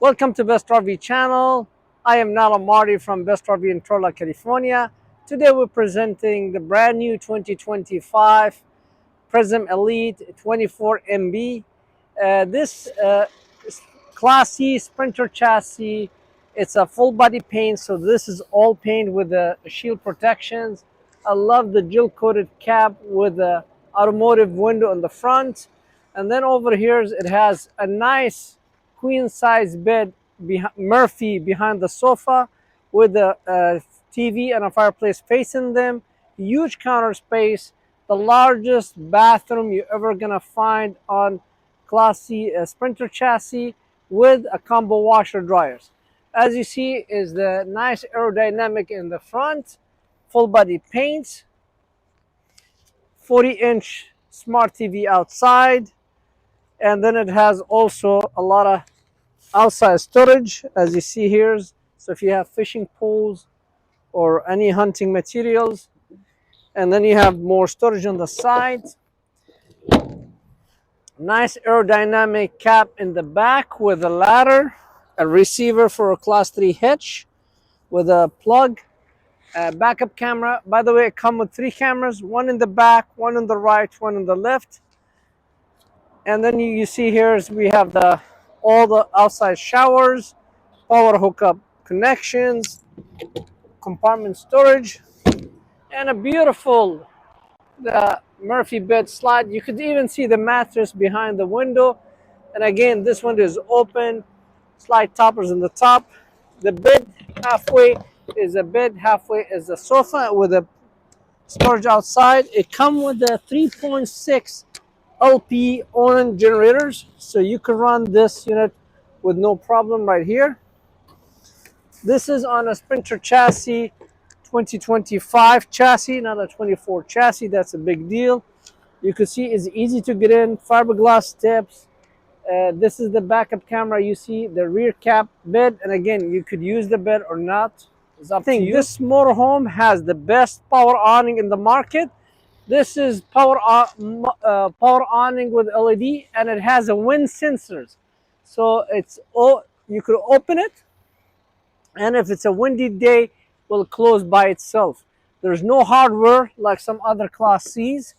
Welcome to Best RV channel. I am Nala Marty from Best RV in Trolla, California. Today we're presenting the brand new 2025 Prism Elite 24 MB. This is Class C Sprinter chassis. It's a full body paint, so this is all paint with the shield protections. I love the gel coated cap with the automotive window in the front. And then over here it has a nice queen size bed, Murphy behind the sofa with a TV and a fireplace facing them. Huge counter space, the largest bathroom you're ever gonna find on Class C Sprinter chassis with a combo washer dryers. As you see is the nice aerodynamic in the front, full body paint, 40-inch smart TV outside, and then it has also a lot of outside storage as you see here. So if you have fishing poles or any hunting materials, and then you have more storage on the side. Nice aerodynamic cap in the back with a ladder, a receiver for a class 3 hitch with a plug, a backup camera. By the way, it comes with 3 cameras, one in the back, one on the right, one on the left. And then you see here is we have all the outside showers, power hookup connections, compartment storage, and a beautiful Murphy bed slide. You could even see the mattress behind the window. And again, this one is open, slide toppers in the top. The bed halfway is a bed, halfway is a sofa with a storage outside. It comes with the 3.6 LP on generators, so you can run this unit with no problem right here. This is on a Sprinter chassis, 2025 chassis, not a 24 chassis. That's a big deal. You can see it's easy to get in, fiberglass steps. This is the backup camera. You see the rear cap bed, and again, you could use the bed or not. It's up to you. This motorhome has the best power awning in the market. This is power awning with LED, and it has a wind sensors. So it's all, you could open it, and if it's a windy day, it will close by itself. There's no hardware like some other Class C's.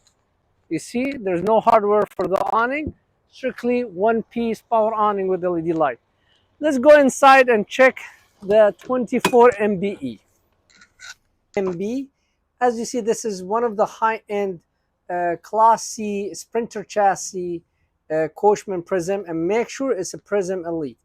You see, there's no hardware for the awning. Strictly one piece power awning with LED light. Let's go inside and check the 24 MBE. MB, as you see, this is one of the high-end Class C Sprinter chassis Coachmen Prism, and make sure it's a Prism Elite.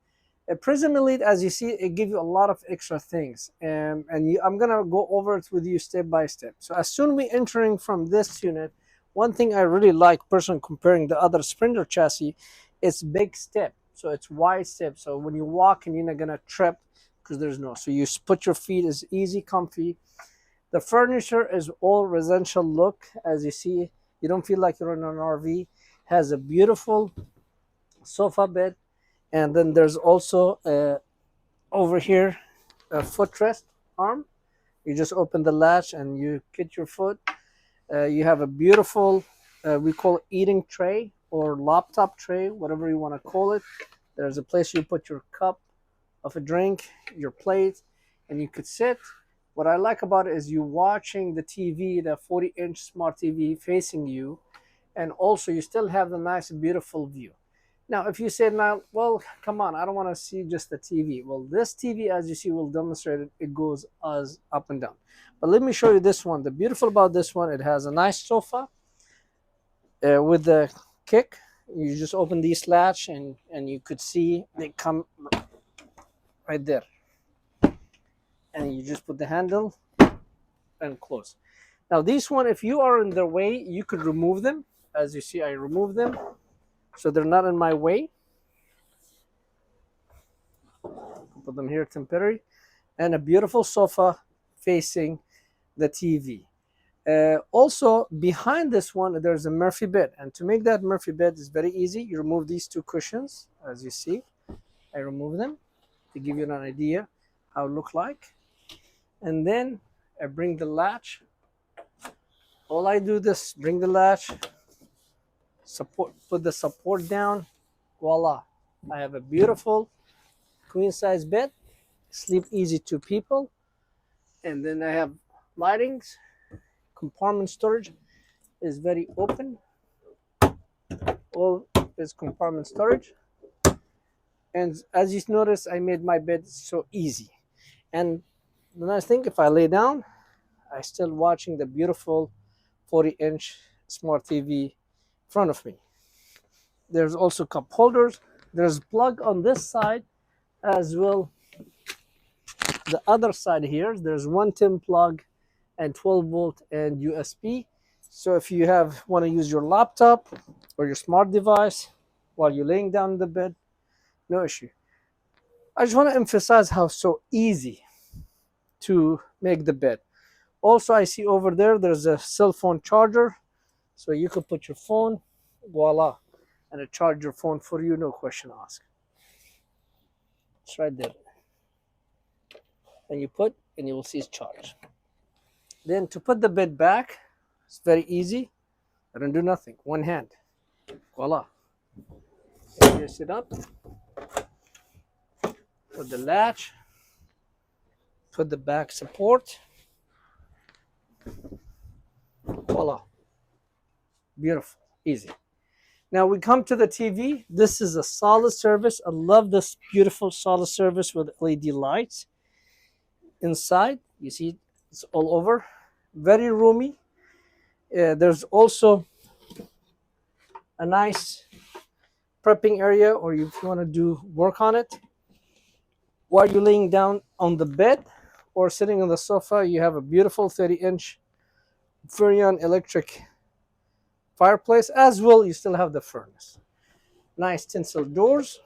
A Prism Elite, as you see, it gives you a lot of extra things, and I'm gonna go over it with you step by step. So as soon as we entering from this unit, one thing I really like, personally, comparing the other Sprinter chassis, it's big step. So it's wide step. So when you walk, and you're not gonna trip because there's no. So you put your feet is easy, comfy. The furniture is all residential look, as you see. You don't feel like you're in an RV. Has a beautiful sofa bed, and then there's also over here a footrest arm. You just open the latch and you get your foot. You have a beautiful, we call eating tray or laptop tray, whatever you want to call it. There's a place you put your cup of a drink, your plate, and you could sit. What I like about it is you watching the TV, the 40-inch smart TV facing you, and also you still have the nice, beautiful view. Now, if you say now, well, come on, I don't want to see just the TV. Well, this TV, as you see, will demonstrate it. It goes as up and down. But let me show you this one. The beautiful about this one, it has a nice sofa with the kick. You just open this latch, and you could see they come right there. And you just put the handle and close. Now, this one, if you are in their way, you could remove them. As you see, I remove them, so they're not in my way. Put them here temporary, and a beautiful sofa facing the TV. Also, behind this one, there's a Murphy bed, and to make that Murphy bed is very easy. You remove these 2 cushions, as you see. I remove them to give you an idea how it look like, and then I bring the latch. All I do this, bring the latch, support, put the support down, voila, I have a beautiful queen size bed, sleep easy 2 people. And then I have lightings, compartment storage is very open. All is compartment storage. And as you notice, I made my bed so easy. And the nice thing, if I lay down, I still watching the beautiful 40-inch smart TV in front of me. There's also cup holders. There's plug on this side as well. The other side here, there's 110 plug and 12 volt and USB. So if you want to use your laptop or your smart device while you're laying down in the bed, no issue. I just want to emphasize how so easy to make the bed. Also, I see over there, there's a cell phone charger. So you could put your phone, voila, and it charge your phone for you, no question asked. It's right there. And you put, and you will see it's charged. Then to put the bed back, it's very easy. I don't do nothing. One hand. Voila. And you sit up. Put the latch. Put the back support. Voila. Beautiful. Easy. Now we come to the TV. This is a solid surface. I love this beautiful solid surface with LED lights. Inside, you see it's all over. Very roomy. There's also a nice prepping area, or if you want to do work on it while you're laying down on the bed or sitting on the sofa, you have a beautiful 30-inch Furrion electric fireplace. As well, you still have the furnace. Nice tinsel doors.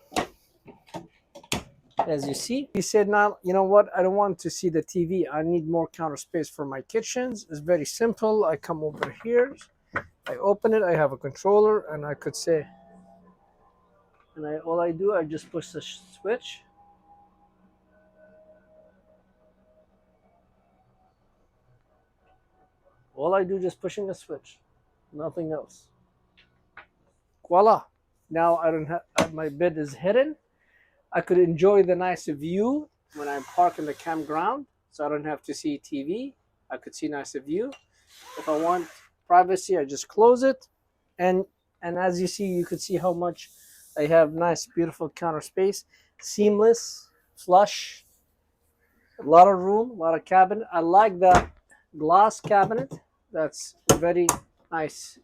As you see, he said, now, you know what? I don't want to see the TV. I need more counter space for my kitchens. It's very simple. I come over here. I open it. I have a controller, and I could say, and all I do, I just push the switch. All I do, just pushing the switch. Nothing else. Voila. Now I don't have, my bed is hidden. I could enjoy the nice view when I park in the campground, so I don't have to see TV. I could see nice view. If I want privacy, I just close it. And as you see, you could see how much I have nice, beautiful counter space. Seamless, flush, a lot of room, a lot of cabinet. I like the glass cabinet. That's very nice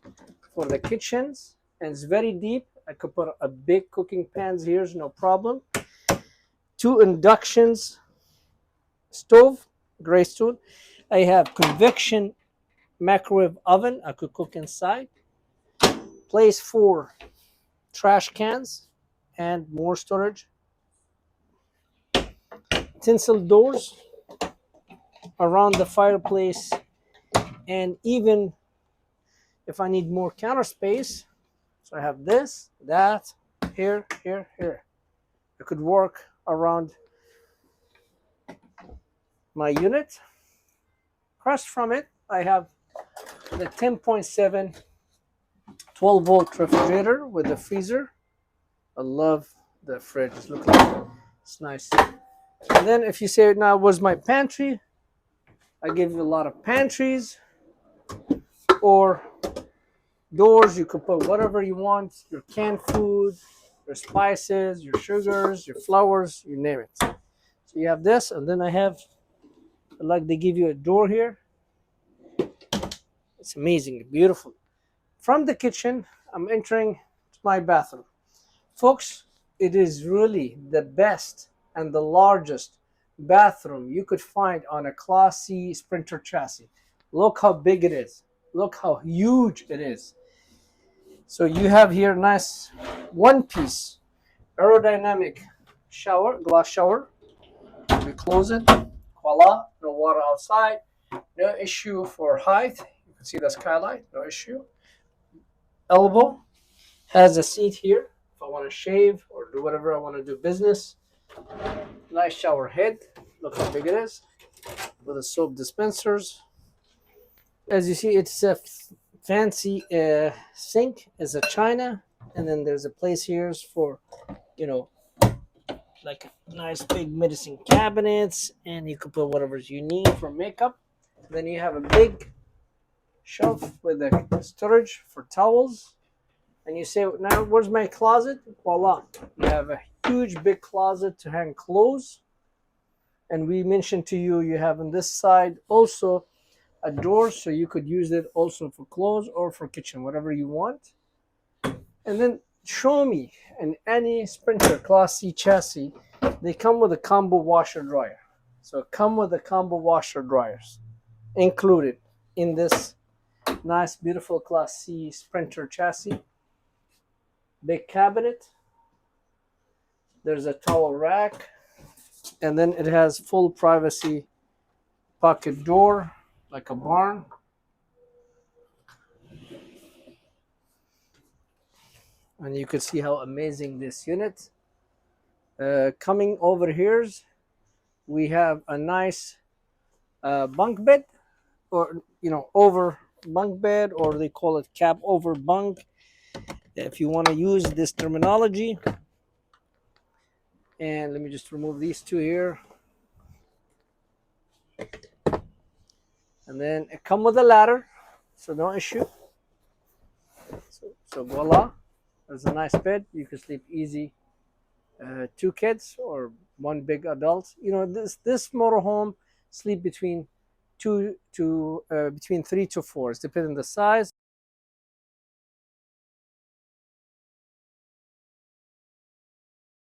for the kitchens. And it's very deep. I could put a big cooking pans here, no problem. 2 inductions stove, gray stone. I have convection microwave oven. I could cook inside. Place for trash cans and more storage. Tinsel doors around the fireplace, and even if I need more counter space, so I have this, that, here, here, here. I could work around my unit. Across from it, I have the 10.7 12-volt refrigerator with the freezer. I love the fridge. Look like it. It's nice. And then if you say, now where's my pantry? I give you a lot of pantries or doors. You could put whatever you want, your canned food, your spices, your sugars, your flours, you name it. So you have this, and then I have, like, they give you a door here. It's amazing, beautiful. From the kitchen, I'm entering my bathroom. Folks, it is really the best and the largest bathroom you could find on a Class C Sprinter chassis. Look how big it is. Look how huge it is. So you have here nice one-piece aerodynamic shower, glass shower. We close it. Voila, no water outside. No issue for height. You can see the skylight, no issue. Elbow has a seat here if I want to shave or do whatever I want to do business. Nice shower head. Look how big it is. With the soap dispensers. As you see, it's a fancy sink. It's a china, and then there's a place here for, you know, like a nice big medicine cabinets, and you can put whatever you need for makeup. Then you have a big shelf with a storage for towels. And you say, now where's my closet? Voila, you have a huge big closet to hang clothes. And we mentioned to you, you have on this side also a door, so you could use it also for clothes or for kitchen, whatever you want. And then show me in any Sprinter Class C chassis, they come with a combo washer dryer. So come with the combo washer dryers included in this nice, beautiful Class C Sprinter chassis. Big cabinet. There's a towel rack, and then it has full privacy pocket door like a barn. And you can see how amazing this unit. Coming over here, we have a nice bunk bed, or over bunk bed, or they call it cab over bunk, if you want to use this terminology. And let me just remove these two here. And then it comes with a ladder, so no issue. So voila, there's a nice bed. You can sleep easy. 2 kids or 1 big adult. This motorhome sleep between 3 to 4. It's depending on the size.